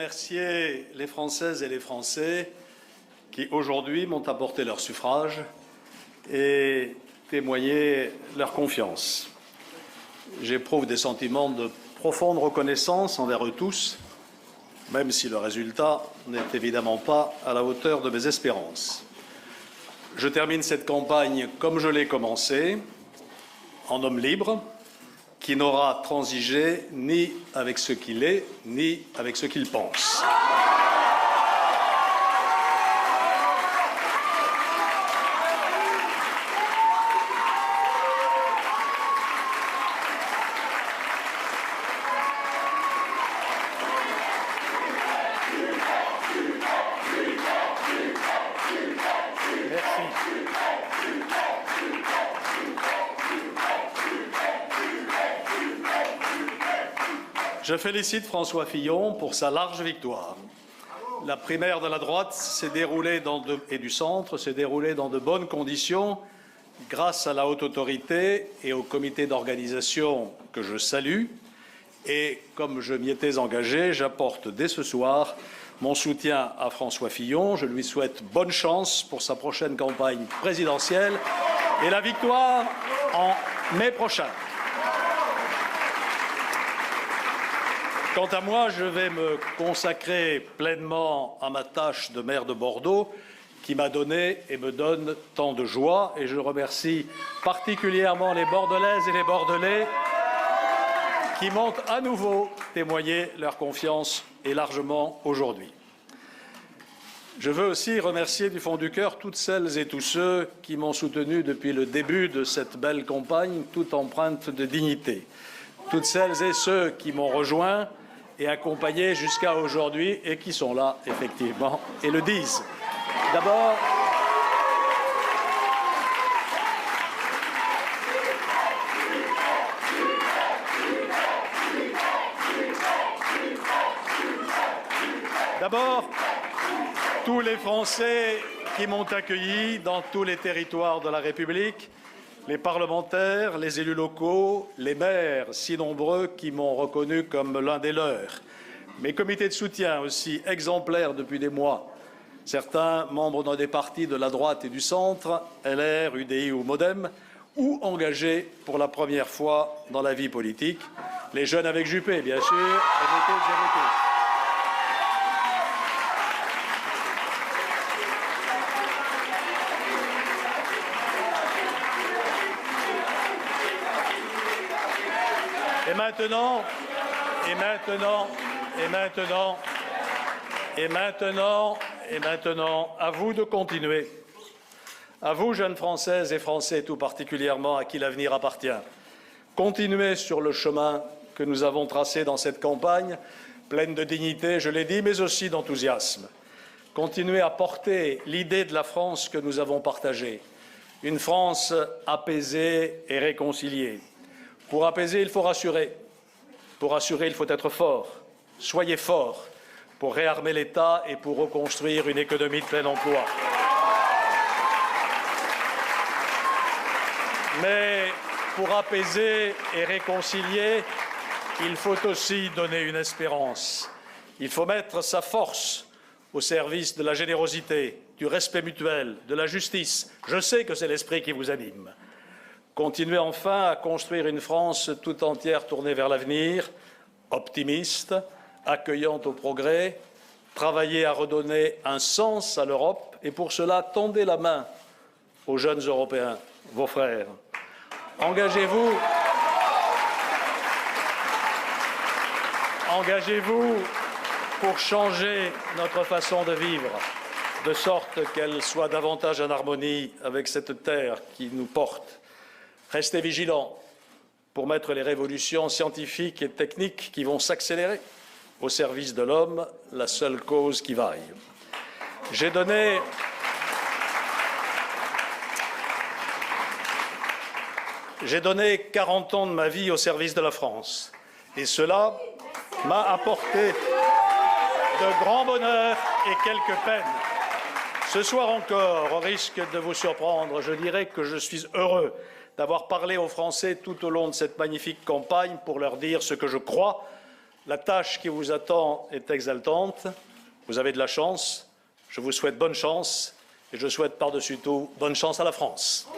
Remercier les Françaises et les Français qui aujourd'hui m'ont apporté leur suffrage et témoigné leur confiance. J'éprouve des sentiments de profonde reconnaissance envers eux tous, même si le résultat n'est évidemment pas à la hauteur de mes espérances. Je termine cette campagne comme je l'ai commencée, en homme libre, qui n'aura transigé ni avec ce qu'il est, ni avec ce qu'il pense. Je félicite François Fillon pour sa large victoire. La primaire de la droite et du centre s'est déroulée dans de bonnes conditions grâce à la haute autorité et au comité d'organisation que je salue. Et comme je m'y étais engagé, j'apporte dès ce soir mon soutien à François Fillon. Je lui souhaite bonne chance pour sa prochaine campagne présidentielle et la victoire en mai prochain. Quant à moi, je vais me consacrer pleinement à ma tâche de maire de Bordeaux, qui m'a donné et me donne tant de joie. Et je remercie particulièrement les Bordelaises et les Bordelais qui m'ont à nouveau témoigné leur confiance et largement aujourd'hui. Je veux aussi remercier du fond du cœur toutes celles et tous ceux qui m'ont soutenu depuis le début de cette belle campagne, toute empreinte de dignité. Toutes celles et ceux qui m'ont rejoint et accompagné jusqu'à aujourd'hui et qui sont là, effectivement, et le disent. D'abord, tous les Français qui m'ont accueilli dans tous les territoires de la République, les parlementaires, les élus locaux, les maires si nombreux qui m'ont reconnu comme l'un des leurs. Mes comités de soutien aussi exemplaires depuis des mois. Certains membres des partis de la droite et du centre, LR, UDI ou MoDem, ou engagés pour la première fois dans la vie politique. Les jeunes avec Juppé, bien sûr, et vous toutes et vous tous. Et maintenant, à vous de continuer. À vous, jeunes Françaises et Français, tout particulièrement, à qui l'avenir appartient. Continuez sur le chemin que nous avons tracé dans cette campagne, pleine de dignité, je l'ai dit, mais aussi d'enthousiasme. Continuez à porter l'idée de la France que nous avons partagée. Une France apaisée et réconciliée. Pour apaiser, il faut rassurer. Pour rassurer, il faut être fort. Soyez forts pour réarmer l'État et pour reconstruire une économie de plein emploi. Mais pour apaiser et réconcilier, il faut aussi donner une espérance. Il faut mettre sa force au service de la générosité, du respect mutuel, de la justice. Je sais que c'est l'esprit qui vous anime. Continuez enfin à construire une France tout entière tournée vers l'avenir, optimiste, accueillante au progrès, travaillez à redonner un sens à l'Europe et pour cela, tendez la main aux jeunes Européens, vos frères. Engagez-vous pour changer notre façon de vivre, de sorte qu'elle soit davantage en harmonie avec cette terre qui nous porte. Restez vigilants pour mettre les révolutions scientifiques et techniques qui vont s'accélérer au service de l'homme, la seule cause qui vaille. J'ai donné 40 ans de ma vie au service de la France et cela m'a apporté de grands bonheurs et quelques peines. Ce soir encore, au risque de vous surprendre, je dirais que je suis heureux d'avoir parlé aux Français tout au long de cette magnifique campagne pour leur dire ce que je crois, La tâche qui vous attend est exaltante. Vous avez de la chance. Je vous souhaite bonne chance et je souhaite par-dessus tout bonne chance à la France.